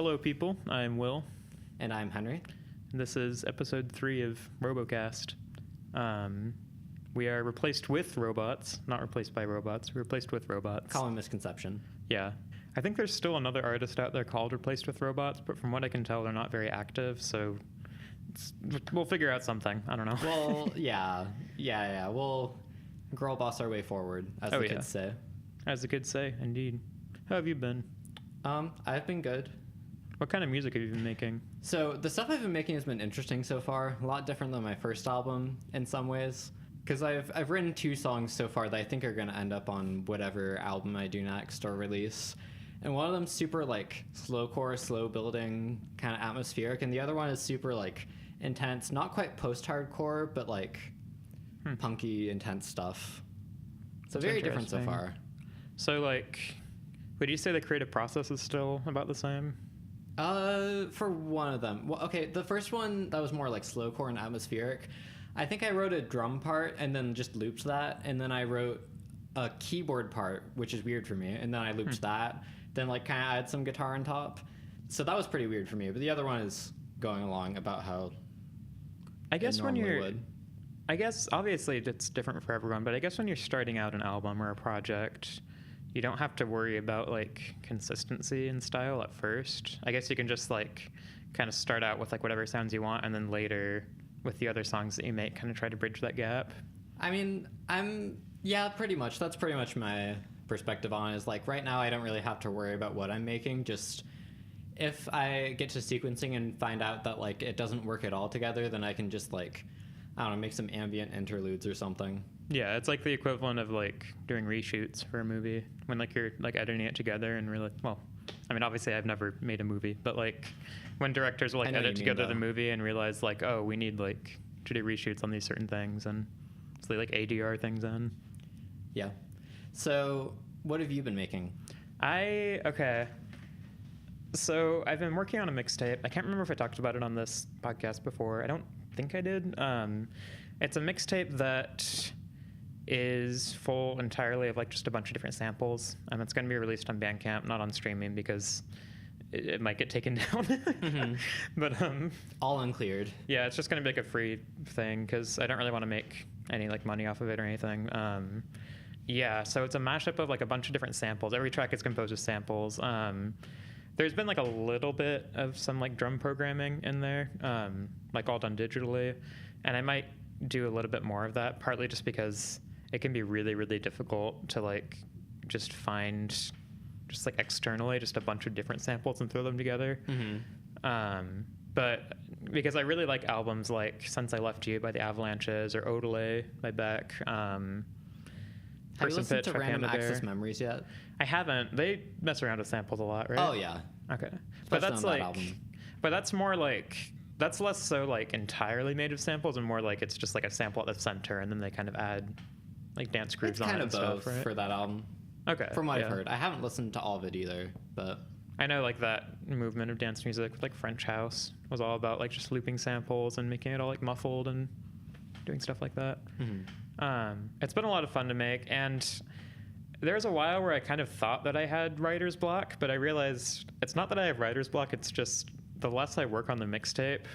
Hello, people. I'm Will. And I'm Henry. This is episode 3 of Robocast. We are replaced with robots, not replaced by robots. We're replaced with robots. Common misconception. Yeah. I think there's still another artist out there called Replaced with Robots, but from what I can tell, they're not very active, so we'll figure out something. I don't know. Well, yeah. We'll girl boss our way forward, as the kids say. As the kids say, indeed. How have you been? I've been good. What kind of music have you been making? So the stuff I've been making has been interesting so far. A lot different than my first album in some ways. Because I've written 2 songs so far that I think are going to end up on whatever album I do next or release. And one of them's super like slowcore, slow building, kind of atmospheric, and the other one is super like intense, not quite post-hardcore, but like punky, intense stuff. So very different so far. So like, would you say the creative process is still about the same? For one of them. Well, okay, the first one that was more like slowcore and atmospheric. I think I wrote a drum part and then just looped that, and then I wrote a keyboard part, which is weird for me, and then I looped that, then like kind of add some guitar on top. So that was pretty weird for me, but the other one is going along about how I guess when you're I guess obviously it's different for everyone, but I guess when you're starting out an album or a project, you don't have to worry about like consistency in style at first. I guess you can just like kind of start out with like whatever sounds you want, and then later with the other songs that you make kind of try to bridge that gap. I mean, pretty much. That's pretty much my perspective on it, is like right now I don't really have to worry about what I'm making. Just if I get to sequencing and find out that like it doesn't work at all together, then I can just like, I don't know, make some ambient interludes or something. Yeah, it's like the equivalent of like doing reshoots for a movie when like you're like editing it together and really, well, I mean, obviously I've never made a movie, but like when directors will like edit together the movie and realize like, oh, we need like to do reshoots on these certain things, and so they like ADR things in. Yeah. So what have you been making? So I've been working on a mixtape. I can't remember if I talked about it on this podcast before. I don't think I did. It's a mixtape that is full entirely of like just a bunch of different samples. It's going to be released on Bandcamp, not on streaming because it might get taken down. But all uncleared. Yeah, it's just going to be like a free thing because I don't really want to make any like money off of it or anything. Yeah, so it's a mashup of like a bunch of different samples. Every track is composed of samples. There's been like a little bit of some like drum programming in there, like all done digitally, and I might do a little bit more of that, partly just because it can be really, really difficult to like just find just like externally just a bunch of different samples and throw them together. But because I really like albums like Since I Left You by the Avalanches or Odelay by Beck. Have you listened to Random Access Memories yet? I haven't. They mess around with samples a lot, right? Oh yeah. Okay. But that's like, but that's more like, that's less so like entirely made of samples and more like it's just like a sample at the center and then they kind of add like dance grooves on it and stuff, right? It's kind of both for that album. Okay. From what I've heard. I haven't listened to all of it either, but I know like that movement of dance music with like French house was all about like just looping samples and making it all like muffled and doing stuff like that. It's been a lot of fun to make, and there's a while where I kind of thought that I had writer's block, but I realized it's not that I have writer's block, it's just the less I work on the mixtape,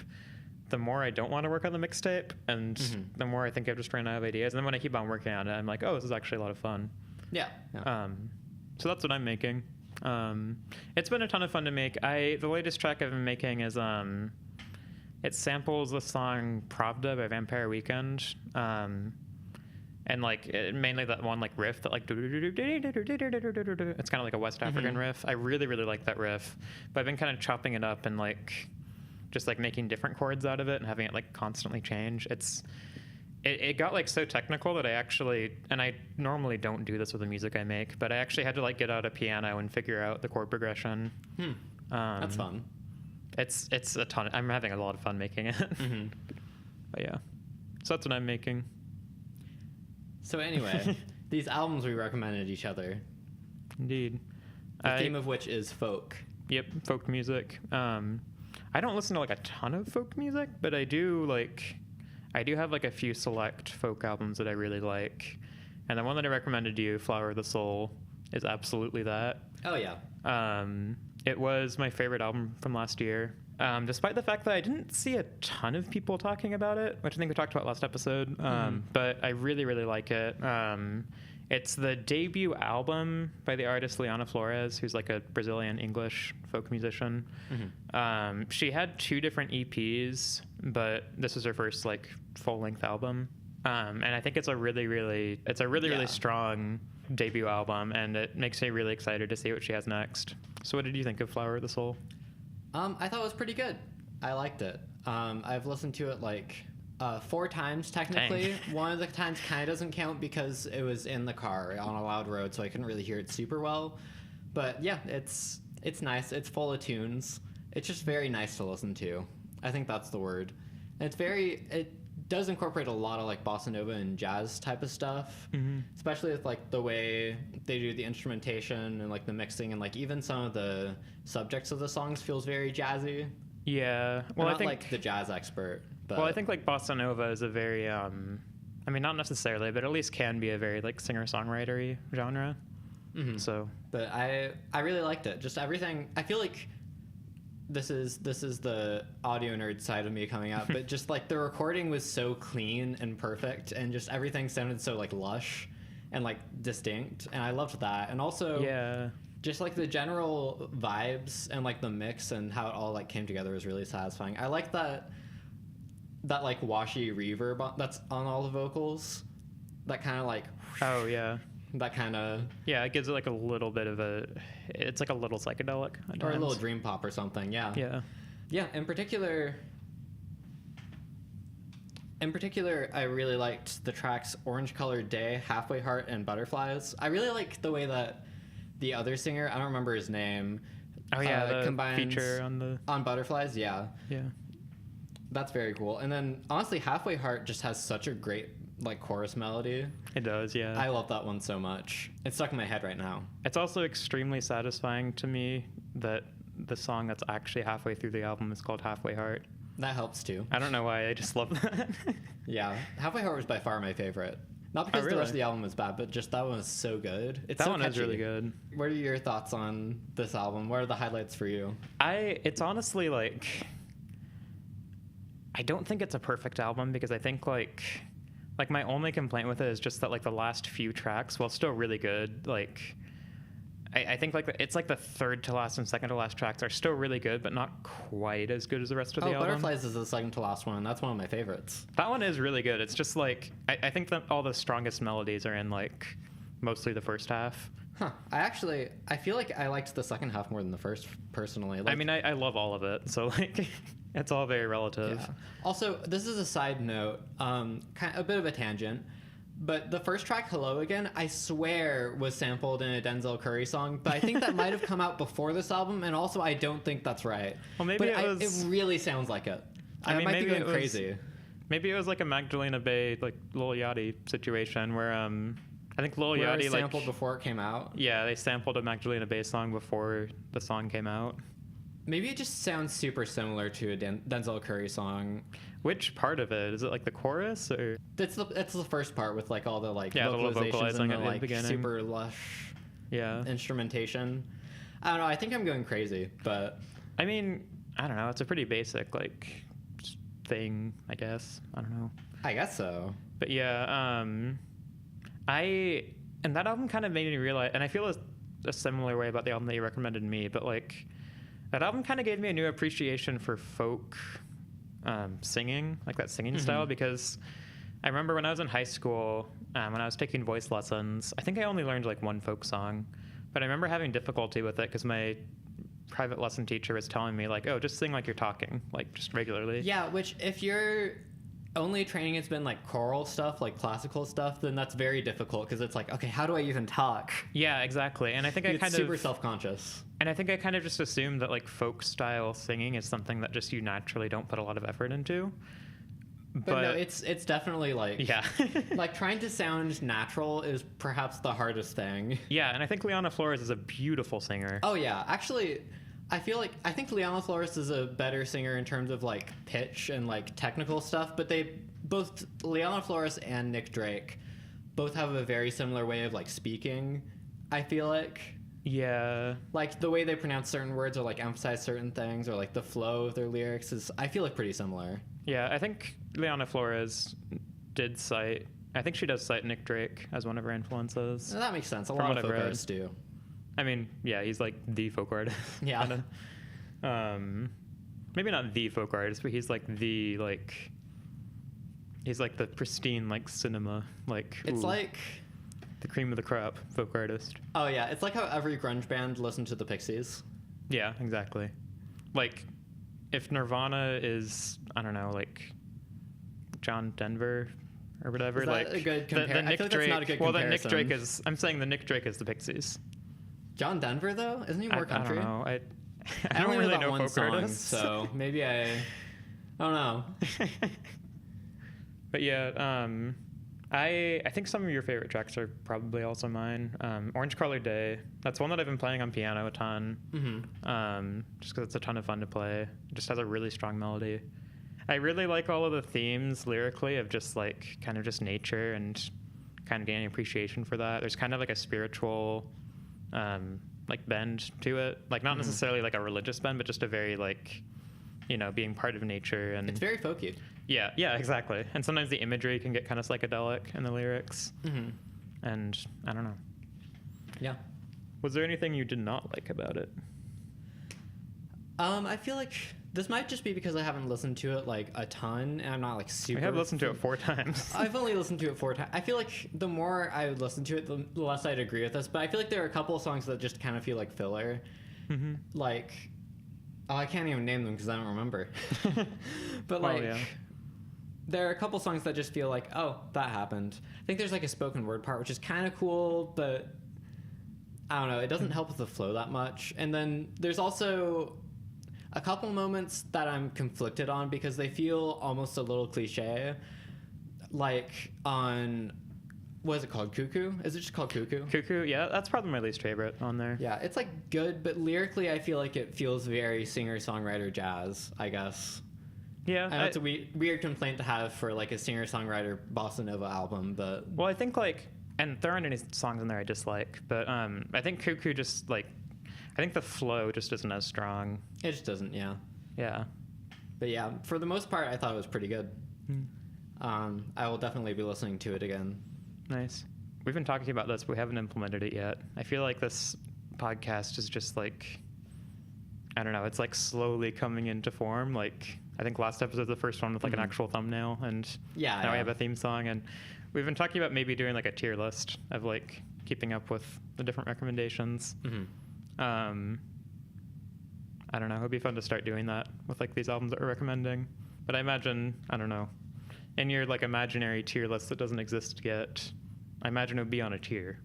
the more I don't want to work on the mixtape, and the more I think I've just ran out of ideas. And then when I keep on working on it, I'm like, oh, this is actually a lot of fun. Yeah. So that's what I'm making. It's been a ton of fun to make. The latest track I've been making is it samples the song Pravda by Vampire Weekend. And like mainly that one like riff that like it's kind of like a West African riff. I really, really like that riff, but I've been kind of chopping it up and like just like making different chords out of it and having it like constantly change. It got like so technical that I actually, and I normally don't do this with the music I make, but I actually had to like get out a piano and figure out the chord progression. That's fun. It's a ton. I'm having a lot of fun making it. But yeah, so that's what I'm making. So anyway, these albums we recommended each other. Indeed. The theme of which is folk. Yep, folk music. I don't listen to like a ton of folk music, but I do have like a few select folk albums that I really like. And the one that I recommended to you, Flower of the Soul, is absolutely that. Oh yeah. It was my favorite album from last year. Despite the fact that I didn't see a ton of people talking about it, which I think we talked about last episode, but I really, really like it. It's the debut album by the artist Liana Flores, who's like a Brazilian English folk musician. She had 2 different EPs, but this was her first like full-length album. And I think it's a really, really strong debut album, and it makes me really excited to see what she has next. So what did you think of Flower of the Soul? I thought it was pretty good. I liked it. I've listened to it like 4 times technically. Dang. One of the times kind of doesn't count because it was in the car on a loud road, so I couldn't really hear it super well. But yeah, it's nice. It's full of tunes. It's just very nice to listen to. I think that's the word. And it does incorporate a lot of like bossa nova and jazz type of stuff, especially with like the way they do the instrumentation and like the mixing, and like even some of the subjects of the songs feels very jazzy. Yeah, well, I'm I not think like the jazz expert, but well, I think like bossa nova is a very I mean, not necessarily, but at least can be a very like singer-songwriter-y genre. So, but I really liked it. Just everything. I feel like this is the audio nerd side of me coming out, but just like the recording was so clean and perfect, and just everything sounded so like lush and like distinct, and I loved that. And also, yeah, just like the general vibes and like the mix and how it all like came together was really satisfying. I like that like washy reverb that's on all the vocals. That kind of like, oh yeah, that kind of, yeah, it gives it like a little bit of it's like a little psychedelic or a little dream pop or something. Yeah. In particular, I really liked the tracks Orange Colored Day, Halfway Heart, and Butterflies. I really like the way that the other singer, I don't remember his name, the combines feature on Butterflies. Yeah, that's very cool. And then honestly, Halfway Heart just has such a great like chorus melody. It does, yeah. I love that one so much. It's stuck in my head right now. It's also extremely satisfying to me that the song that's actually halfway through the album is called Halfway Heart. That helps too. I don't know why, I just love that. Yeah, Halfway Heart was by far my favorite. Not because the rest of the album was bad, but just that one was so good. That one is really good. What are your thoughts on this album? What are the highlights for you? It's honestly like, I don't think it's a perfect album, because I think like my only complaint with it is just that like the last few tracks, while still really good, like I think like it's like the third to last and second to last tracks are still really good, but not quite as good as the rest of the album. Butterflies is the second to last one. That's one of my favorites. That one is really good. It's just like I think that all the strongest melodies are in like mostly the first half. I feel like I liked the second half more than the first, personally. Like, I mean, I love all of it, so like it's all very relative. Yeah. Also, this is a side note, kind of a bit of a tangent, but the first track, Hello Again, I swear was sampled in a Denzel Curry song, but I think that might have come out before this album, and also I don't think that's right. Well, maybe it really sounds like it. I mean, might maybe be going crazy. Maybe it was like a Magdalena Bay, like Lil Yachty situation where I think Lil Yachty sampled before it came out. Yeah, they sampled a Magdalena Bay song before the song came out. Maybe it just sounds super similar to a Denzel Curry song. Which part of it? Is it like the chorus, or? It's the first part with like all the like vocalizations and the like beginning. Super lush instrumentation. I don't know. I think I'm going crazy, but I mean, I don't know. It's a pretty basic like thing, I guess. I don't know. I guess so. But yeah, and that album kind of made me realize, and I feel a similar way about the album that you recommended me, but like that album kind of gave me a new appreciation for folk singing, like that singing style, because I remember when I was in high school, when I was taking voice lessons, I think I only learned like one folk song, but I remember having difficulty with it because my private lesson teacher was telling me like, oh, just sing like you're talking, like just regularly. Yeah, which if you're only training has been like choral stuff, like classical stuff, then that's very difficult because it's like, okay, how do I even talk? Yeah, exactly. And I think it's super self-conscious. And I think I kind of just assumed that like folk style singing is something that just you naturally don't put a lot of effort into. But no, it's definitely like, yeah, like trying to sound natural is perhaps the hardest thing. Yeah, and I think Liana Flores is a beautiful singer. Oh yeah, actually, I think Liana Flores is a better singer in terms of like pitch and like technical stuff, but both Liana Flores and Nick Drake both have a very similar way of like speaking, I feel like. Yeah. Like the way they pronounce certain words or like emphasize certain things or like the flow of their lyrics is, I feel like, pretty similar. Yeah, I think Liana Flores I think she does cite Nick Drake as one of her influences. So that makes sense. A From lot what of I've folk read. artists do. I mean, yeah, he's like the folk artist. Yeah. Kinda. Maybe not the folk artist, but he's like the pristine like cinema, like It's like, the cream of the crop folk artist. oh yeah, it's like how every grunge band listened to the Pixies. Yeah, exactly. Like if Nirvana is, I don't know, like John Denver or whatever. Is that like a good the comparison? I Nick feel like Drake. that's not a good well, the comparison. Nick Drake is. I'm saying the Nick Drake is the Pixies. John Denver though, isn't he more country? I don't know. I I don't only really that know one folk song, artists. so maybe I don't know. But yeah, I think some of your favorite tracks are probably also mine. Orange Colored Day. That's one that I've been playing on piano a ton. Mm-hmm. Just because it's a ton of fun to play. It just has a really strong melody. I really like all of the themes lyrically of just like kind of just nature and kind of gaining appreciation for that. There's kind of like a spiritual like bend to it. Like not necessarily like a religious bend, but just a very like, you know, being part of nature. And It's very folky. yeah, exactly. And sometimes the imagery can get kind of psychedelic in the lyrics. Mm-hmm. And I don't know. Yeah. Was there anything you did not like about it? I feel like this might just be because I haven't listened to it like a ton, and I'm not like super. I have listened to it 4 times. I've only listened to it 4 times. I feel like the more I would listen to it, the less I'd agree with this. But I feel like there are a couple of songs that just kind of feel like filler. Mm-hmm. Like, oh, I can't even name them because I don't remember. But Well, like, yeah. there are a couple songs that just feel like, oh, that happened. I think there's like a spoken word part, which is kind of cool, but I don't know. It doesn't help with the flow that much. And then there's also a couple moments that I'm conflicted on because they feel almost a little cliche. Like on, what is it called? Cuckoo? Is it just called Cuckoo? Cuckoo, yeah, that's probably my least favorite on there. Yeah, it's like good, but lyrically I feel like it feels very singer-songwriter jazz, I guess. Yeah. I know it's a weird complaint to have for like a singer-songwriter bossa nova album, but Well, I think like, and there aren't any songs in there I dislike, but I think Cuckoo just like, I think the flow just isn't as strong. it just doesn't, yeah. Yeah. But yeah, for the most part, I thought it was pretty good. I will definitely be listening to it again. Nice. We've been talking about this, but we haven't implemented it yet. I feel like this podcast is just like, I don't know, it's like slowly coming into form. Like, I think last episode was the first one with like an actual thumbnail, and Yeah, now we yeah. have a theme song, and we've been talking about maybe doing like a tier list of like keeping up with the different recommendations. Mm-hmm. I don't know. It would be fun to start doing that with like these albums that we're recommending. But I imagine, I don't know, in your like imaginary tier list that doesn't exist yet, I imagine it would be on a tier.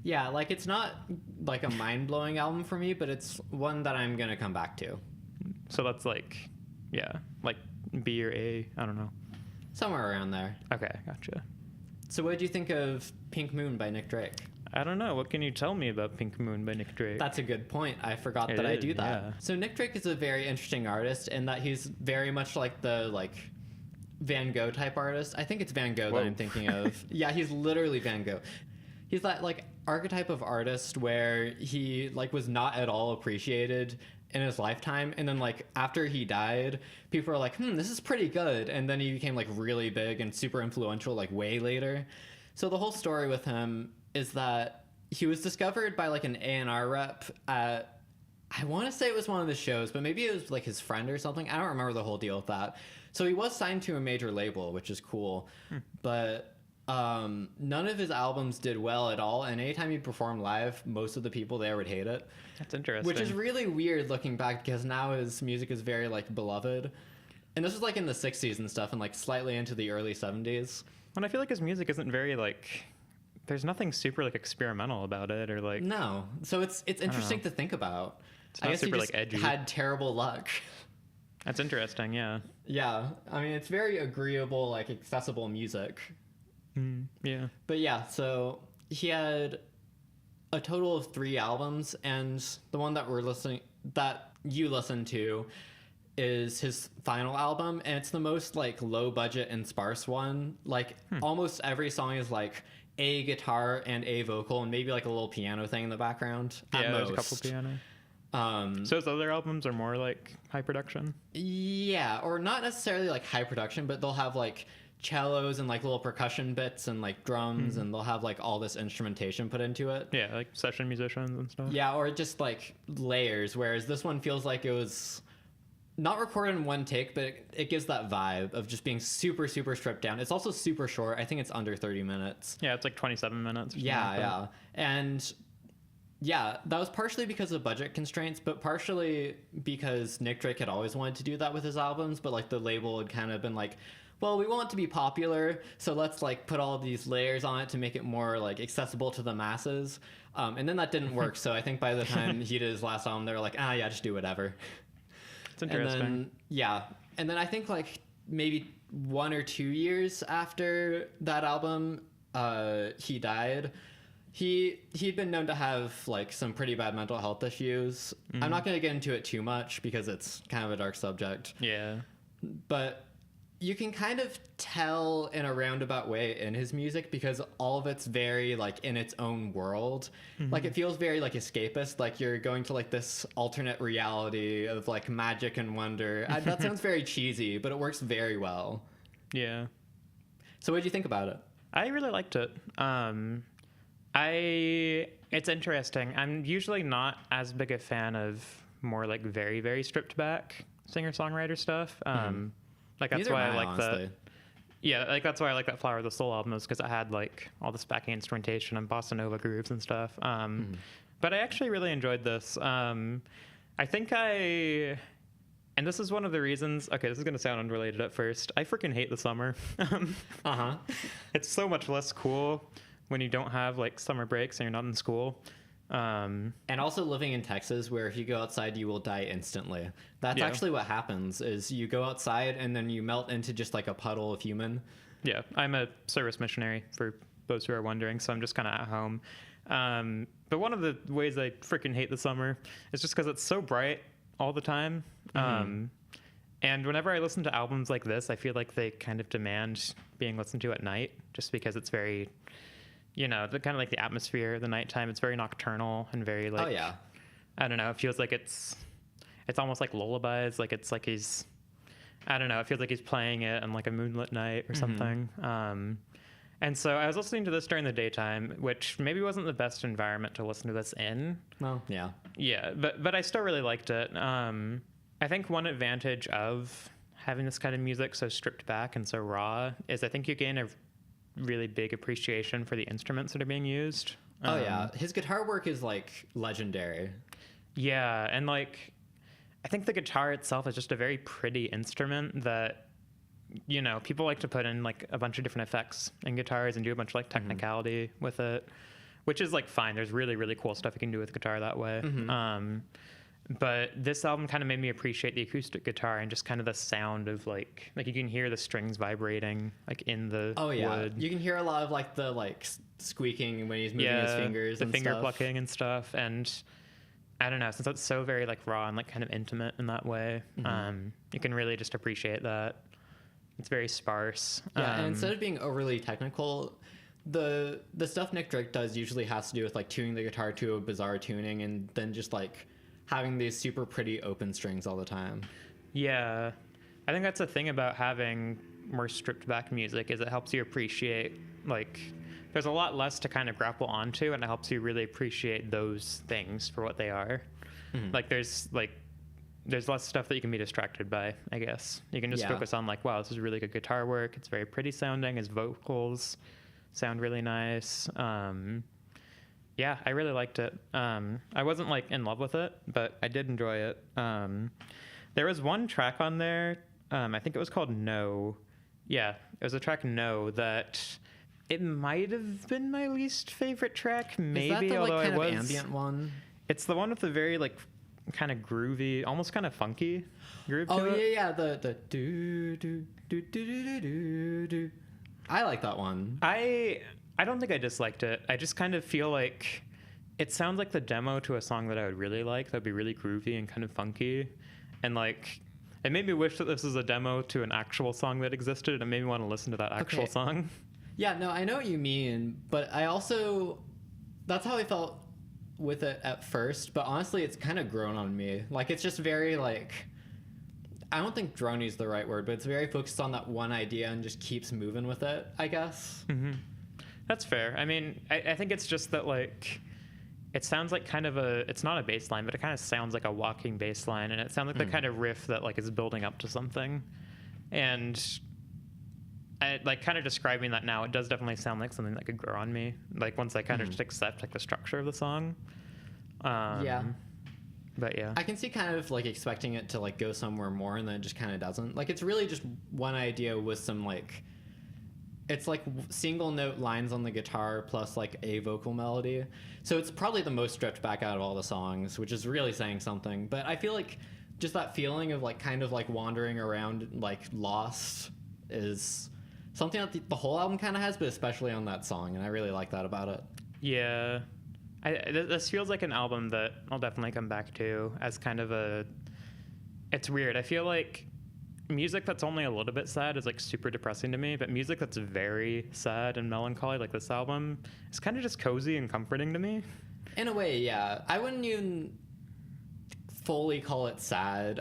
Yeah, like it's not like a mind-blowing album for me, but it's one that I'm going to come back to. So that's like, yeah, like B or A. I don't know. Somewhere around there. Okay, gotcha. So what did you think of Pink Moon by Nick Drake? I don't know. What can you tell me about Pink Moon by Nick Drake? That's a good point. I forgot It that I is, do that. yeah. So Nick Drake is a very interesting artist in that he's very much like the Van Gogh type artist. I think it's Van Gogh Whoa. that I'm thinking of. Yeah, he's literally Van Gogh. He's that like archetype of artist where he like was not at all appreciated in his lifetime, and then like after he died, people are like, this is pretty good, and then he became like really big and super influential like way later. So the whole story with him is that he was discovered by like an A&R rep at, I want to say it was one of the shows, but maybe it was like his friend or something. I don't remember the whole deal with that. So he was signed to a major label, which is cool, but none of his albums did well at all. And anytime he performed live, most of the people there would hate it. That's interesting. Which is really weird looking back because now his music is very like beloved. And this was like in the 60s and stuff and like slightly into the early 70s. And I feel like his music isn't very like, there's nothing super like experimental about it or like. No. So it's interesting to think about. It's not I guess super he like just edgy. had terrible luck. That's interesting. Yeah. Yeah. I mean, it's very agreeable, like accessible music. Yeah. But yeah, so he had a total of 3 albums, and the one that you listen to is his final album, and it's the most like low budget and sparse one. Like almost every song is like a guitar and a vocal and maybe like a little piano thing in the background. Yeah, there's a couple piano. So his other albums are more like high production? Yeah, or not necessarily like high production, but they'll have like cellos and like little percussion bits and like drums, and they'll have like all this instrumentation put into it. Yeah, like session musicians and stuff. Yeah, or just like layers, whereas this one feels like it was not recorded in one take, but it gives that vibe of just being super, super stripped down. It's also super short. I think it's under 30 minutes. Yeah, it's like 27 minutes. Or yeah, like yeah. And yeah, that was partially because of budget constraints, but partially because Nick Drake had always wanted to do that with his albums, but like the label had kind of been like, well, we want it to be popular, so let's like put all of these layers on it to make it more like accessible to the masses. And then that didn't work. So I think by the time he did his last album, they were like, yeah, just do whatever. It's interesting. And then I think like maybe 1 or 2 years after that album, he died. He'd been known to have like some pretty bad mental health issues. I'm not going to get into it too much because it's kind of a dark subject. Yeah. But you can kind of tell in a roundabout way in his music because all of it's very like in its own world. Like it feels very like escapist, like you're going to like this alternate reality of like magic and wonder. That sounds very cheesy, but it works very well. Yeah. So what did you think about it? I really liked it. It's interesting. I'm usually not as big a fan of more like very, very stripped back singer-songwriter stuff. Like that's why I like the that's why I like that Flower of the Soul album, is because it had like all this backing instrumentation and bossa nova grooves and stuff. But I actually really enjoyed this. I think and this is one of the reasons. Okay, this is gonna sound unrelated at first. I freaking hate the summer. It's so much less cool when you don't have like summer breaks and you're not in school. And also living in Texas, where if you go outside, you will die instantly. That's actually what happens, is you go outside and then you melt into just like a puddle of human. Yeah, I'm a service missionary, for those who are wondering, so I'm just kind of at home. But one of the ways I freaking hate the summer is just because it's so bright all the time. And whenever I listen to albums like this, I feel like they kind of demand being listened to at night, just because it's very... the kind of like the atmosphere of the nighttime. It's very nocturnal and very like, I don't know. It feels like it's almost like lullabies. Like it's like he's, I don't know. It feels like he's playing it on like a moonlit night or something. And so I was listening to this during the daytime, which maybe wasn't the best environment to listen to this in. Well, yeah. Yeah, but I still really liked it. I think one advantage of having this kind of music so stripped back and so raw is I think you gain a really big appreciation for the instruments that are being used. His guitar work is like legendary. Yeah, and like I think the guitar itself is just a very pretty instrument that people like to put in like a bunch of different effects in guitars and do a bunch of like technicality with it, which is like fine. There's really, really cool stuff you can do with guitar that way. But this album kind of made me appreciate the acoustic guitar and just kind of the sound of like you can hear the strings vibrating like in the wood. You can hear a lot of like the like squeaking when he's moving his fingers, the and finger stuff. plucking and stuff. And I don't know, since it's so very like raw and like kind of intimate in that way, you can really just appreciate that. It's very sparse. And instead of being overly technical, the stuff Nick Drake does usually has to do with like tuning the guitar to a bizarre tuning and then just like having these super pretty open strings all the time. Yeah. I think that's the thing about having more stripped back music, is it helps you appreciate like there's a lot less to kind of grapple onto, and it helps you really appreciate those things for what they are. Like there's less stuff that you can be distracted by, I guess. You can just focus on like, wow, this is really good guitar work. It's very pretty sounding. His vocals sound really nice. Yeah, I really liked it. I wasn't like in love with it, but I did enjoy it. There was one track on there, I think it was called No. Yeah, it was a track No that it might have been my least favorite track, maybe. Is that the, although like, kind I was of ambient one? It's the one with the very like kind of groovy, almost kind of funky groove to it. Yeah, the do do do do do do do. I like that one. I don't think I disliked it. I just kind of feel like it sounds like the demo to a song that I would really like. That'd be really groovy and kind of funky. And like, it made me wish that this was a demo to an actual song that existed, and it made me want to listen to that actual song. Yeah, no, I know what you mean, but I also, that's how I felt with it at first, but honestly, it's kind of grown on me. Like, it's just very, like, I don't think drony is the right word, but it's very focused on that one idea and just keeps moving with it, I guess. Mm-hmm. That's fair. I mean, I think it's just that, like, it sounds like kind of it's not a bass line, but it kind of sounds like a walking bass line, and it sounds like the kind of riff that, like, is building up to something. And like, kind of describing that now, it does definitely sound like something that could grow on me. Like, once I kind of just accept, like, the structure of the song. Yeah. But yeah. I can see kind of, like, expecting it to, like, go somewhere more, and then it just kind of doesn't. Like, it's really just one idea with some, like, it's like single note lines on the guitar plus, like, a vocal melody. So it's probably the most stripped back out of all the songs, which is really saying something. But I feel like just that feeling of, like, kind of, like, wandering around, like, lost is something that the whole album kind of has, but especially on that song, and I really like that about it. Yeah. This feels like an album that I'll definitely come back to as kind of it's weird. I feel like music that's only a little bit sad is, like, super depressing to me, but music that's very sad and melancholy, like this album, is kind of just cozy and comforting to me. In a way, yeah. I wouldn't even fully call it sad.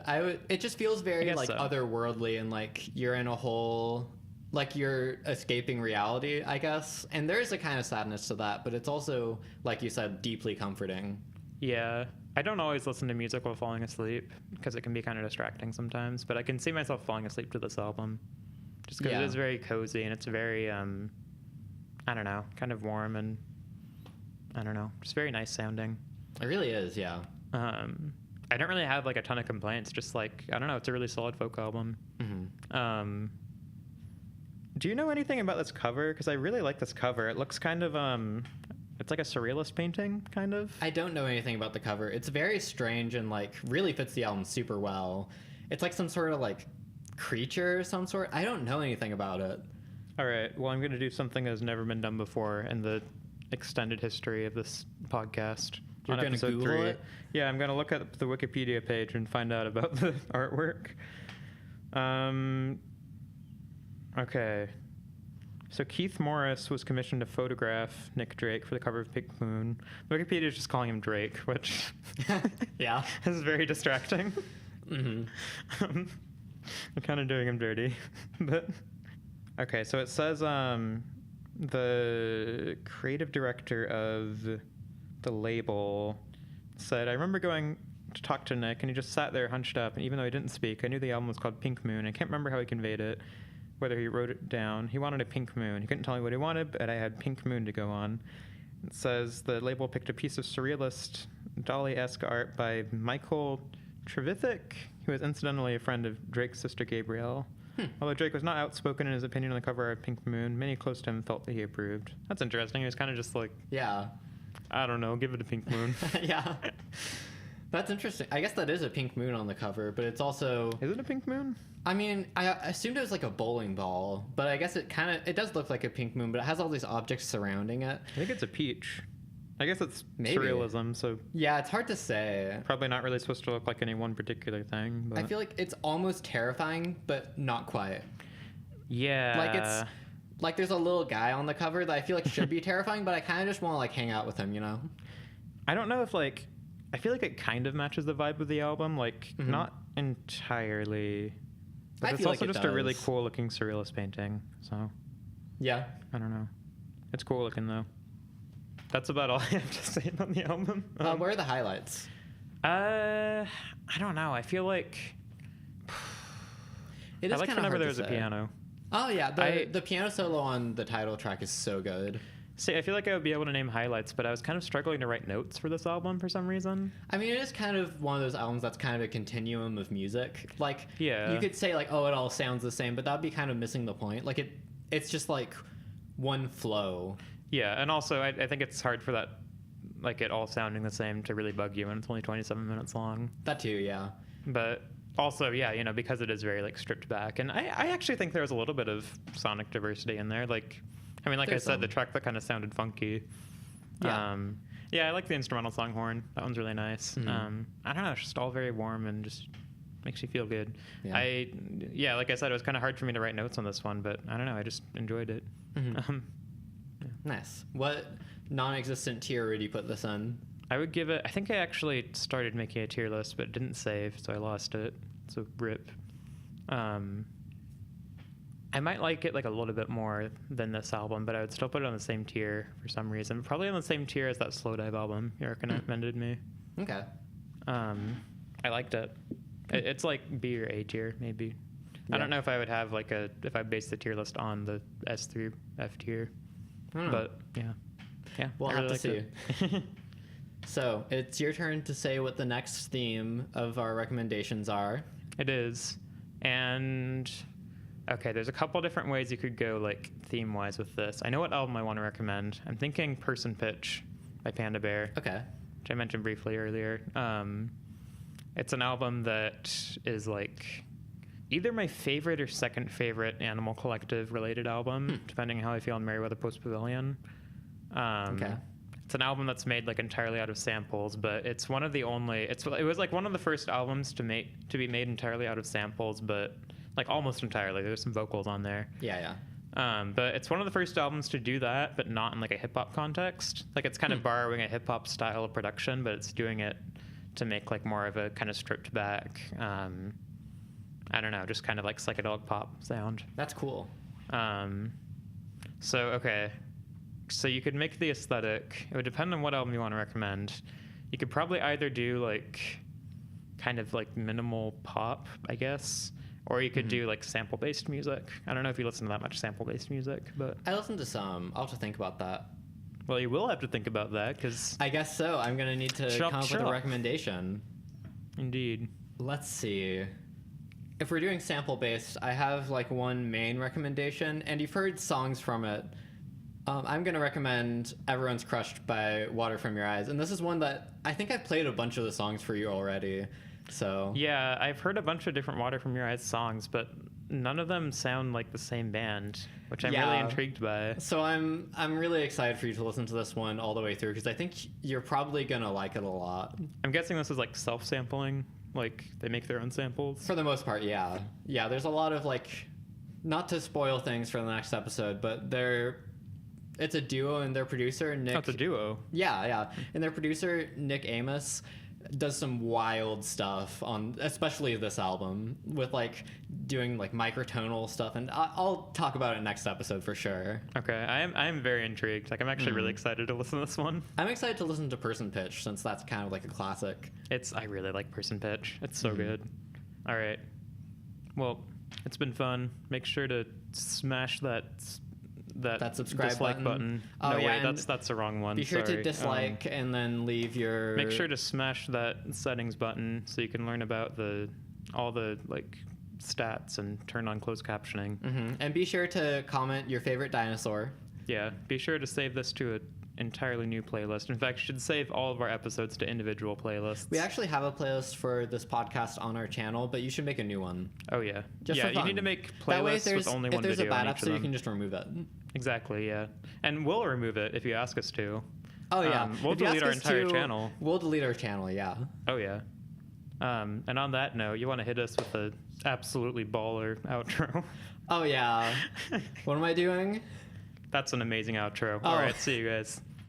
It just feels very, like, otherworldly, and, like, you're in a whole, like, you're escaping reality, I guess. And there is a kind of sadness to that, but it's also, like you said, deeply comforting. Yeah. I don't always listen to music while falling asleep because it can be kind of distracting sometimes, but I can see myself falling asleep to this album just because it is very cozy, and it's very, I don't know, kind of warm, and I don't know, just very nice sounding. It really is, yeah. I don't really have, like, a ton of complaints, just, like, I don't know, it's a really solid folk album. Mm-hmm. Do you know anything about this cover? Because I really like this cover. It looks kind of, it's like a surrealist painting, kind of. I don't know anything about the cover. It's very strange and, like, really fits the album super well. It's like some sort of, like, creature of some sort. I don't know anything about it. All right. Well, I'm going to do something that has never been done before in the extended history of this podcast. You're going to Google 3. It? Yeah, I'm going to look at the Wikipedia page and find out about the artwork. Okay. So Keith Morris was commissioned to photograph Nick Drake for the cover of Pink Moon. Wikipedia is just calling him Drake, which yeah, is very distracting. Mm-hmm. I'm kind of doing him dirty. But okay, so it says the creative director of the label said, I remember going to talk to Nick, and he just sat there hunched up, and even though he didn't speak, I knew the album was called Pink Moon. I can't remember how he conveyed it, whether he wrote it down. He wanted a pink moon. He couldn't tell me what he wanted, but I had Pink Moon to go on. It says the label picked a piece of surrealist, Dali-esque art by Michael Trevithick, who was incidentally a friend of Drake's sister Gabrielle. Although Drake was not outspoken in his opinion on the cover of Pink Moon, many close to him felt that he approved. That's interesting. He was kind of just like, yeah, I don't know, give it a pink moon. Yeah. That's interesting. I guess that is a pink moon on the cover, but it's also... Is it a pink moon? I mean, I assumed it was like a bowling ball, but I guess it does look like a pink moon, but it has all these objects surrounding it. I think it's a peach. I guess it's Maybe. Surrealism, so... Yeah, it's hard to say. Probably not really supposed to look like any one particular thing, but... I feel like it's almost terrifying, but not quite. Yeah. Like, it's... Like, there's a little guy on the cover that I feel like should be terrifying, but I kind of just want to, like, hang out with him, you know? I don't know if, like... I feel like it kind of matches the vibe of the album, like, not entirely. But it's also just a really cool-looking surrealist painting, so... Yeah. I don't know. It's cool-looking, though. That's about all I have to say on the album. What are the highlights? I don't know. I feel like... It is I like whenever there's a piano. Oh, yeah. The piano solo on the title track is so good. See, I feel like I would be able to name highlights, but I was kind of struggling to write notes for this album for some reason. I mean, it is kind of one of those albums that's kind of a continuum of music. Like, yeah. You could say, like, oh, it all sounds the same, but that would be kind of missing the point. Like, it's just, like, one flow. Yeah, and also I think it's hard for that, like, it all sounding the same to really bug you when it's only 27 minutes long. That too, yeah. But also, yeah, you know, because it is very, like, stripped back. And I actually think there was a little bit of sonic diversity in there. Like, I mean, like I said, the track that kind of sounded funky. Yeah. Yeah, I like the instrumental song Horn. That one's really nice. I don't know, it's just all very warm and just makes you feel good. Yeah. Like I said, it was kind of hard for me to write notes on this one, but I don't know, I just enjoyed it. Nice. What non-existent tier would you put this in? I would give it, I think I actually started making a tier list, but it didn't save, so I lost it. So rip. I might like it like a little bit more than this album, but I would still put it on the same tier for some reason. Probably on the same tier as that Slow Dive album you recommended me. Okay. I liked it. It's like B or A tier, maybe. Yeah. I don't know if I would have like if I based the tier list on the S through F tier. But yeah. We'll I have really to see. liked it. So it's your turn to say what the next theme of our recommendations are. It is. And okay, there's a couple different ways you could go like theme wise with this. I know what album I want to recommend. I'm thinking Person Pitch by Panda Bear. Okay. Which I mentioned briefly earlier. It's an album that is like either my favorite or second favorite Animal Collective related album, depending on how I feel on Merriweather Post Pavilion. Okay. It's an album that's made like entirely out of samples, but it's one of the only. It was like one of the first albums to be made entirely out of samples, but like almost entirely. There's some vocals on there. Yeah. But it's one of the first albums to do that, but not in like a hip hop context. Like it's kind of borrowing a hip hop style of production, but it's doing it to make like more of a kind of stripped back. I don't know, just kind of like psychedelic pop sound. That's cool. So you could make the aesthetic. It would depend on what album you want to recommend. You could probably either do like kind of like minimal pop, I guess, or you could do like sample-based music. I don't know if you listen to that much sample-based music, but I listen to some. I'll have to think about that. Well, you will have to think about that because I guess so. I'm gonna need to come up with a recommendation. Indeed. Let's see. If we're doing sample-based, I have like one main recommendation, and you've heard songs from it. I'm going to recommend Everyone's Crushed by Water From Your Eyes. And this is one that I think I've played a bunch of the songs for you already. So yeah, I've heard a bunch of different Water From Your Eyes songs, but none of them sound like the same band, which I'm really intrigued by. So I'm really excited for you to listen to this one all the way through because I think you're probably going to like it a lot. I'm guessing this is like self-sampling, like they make their own samples. For the most part, yeah. Yeah, there's a lot of like, not to spoil things for the next episode, but it's a duo, and their producer, Nick... Oh, it's a duo? Yeah. And their producer, Nick Amos, does some wild stuff on, especially this album, with, like, doing, like, microtonal stuff, and I'll talk about it next episode for sure. Okay, I am very intrigued. Like, I'm actually really excited to listen to this one. I'm excited to listen to Person Pitch, since that's kind of like a classic. I really like Person Pitch. It's so good. All right. Well, it's been fun. Make sure to smash that subscribe dislike button. Oh, no, yeah, wait, that's the wrong one. Be sure Sorry. to dislike and then leave your... Make sure to smash that settings button so you can learn about all the like stats and turn on closed captioning. And be sure to comment your favorite dinosaur. Yeah, be sure to save this to an entirely new playlist. In fact, you should save all of our episodes to individual playlists. We actually have a playlist for this podcast on our channel, but you should make a new one. Oh, yeah. Just for you fun. need to make playlists with only one video. If there's a bad on each of episode, you them. can just remove it. Exactly, yeah. And we'll remove it if you ask us to. Oh, yeah. We'll delete our entire channel. We'll delete our channel, yeah. Oh, yeah. And on that note, you want to hit us with an absolutely baller outro. Oh, yeah. What am I doing? That's an amazing outro. All right, see you guys.